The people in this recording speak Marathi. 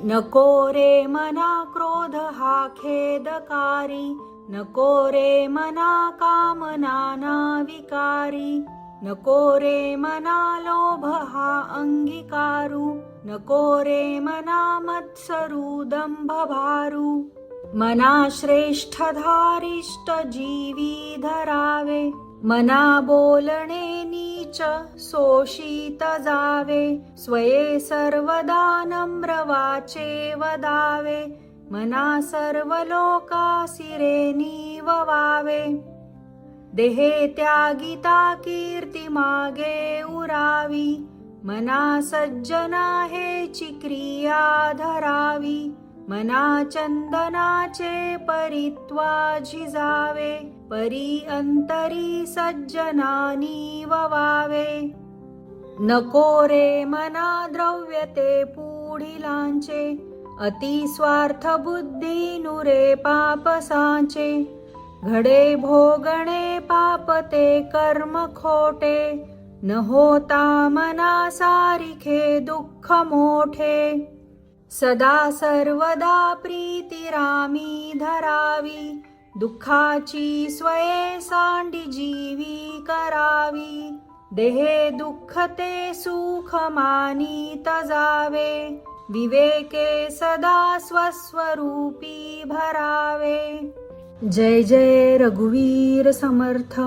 नको रे मना क्रोध हा खेदकारी, नको रे मना कामना विकारी, नको रे मना लोभ हा अंगीकारू, नको रे मना मत्सरू दंभ भारू. मना श्रेष्ठ धारिष्ट जीवी धरावे, मना बोलणे नीच शोषित जावे, स्वये सर्वदा नम्र वाचे वदावे, मना सर्व लोकासी रे नीववावे. देहे त्यागिता कीर्ती मागे उरावी, मना सज्जना हेची क्रिया धरावी, मना चंदनाचे परित्वा झिजावे, परी अंतरी सज्जनानी ववावे. नको रे मना द्रव्य ते पुढिलांचे, अति स्वार्थ बुद्धी नुरे पापसाचे, घडे भोगणे पाप ते कर्म खोटे, न होता मना सारिखे दुःख मोठे. सदा सर्वदा प्रीती रामी धरावी, दुःखाची स्वये सांडी जीवी करावी, देहे दुःख ते सुख मानी तजावे, विवेके सदा स्वस्वरूपी भरावे. जय जय रघुवीर समर्थ.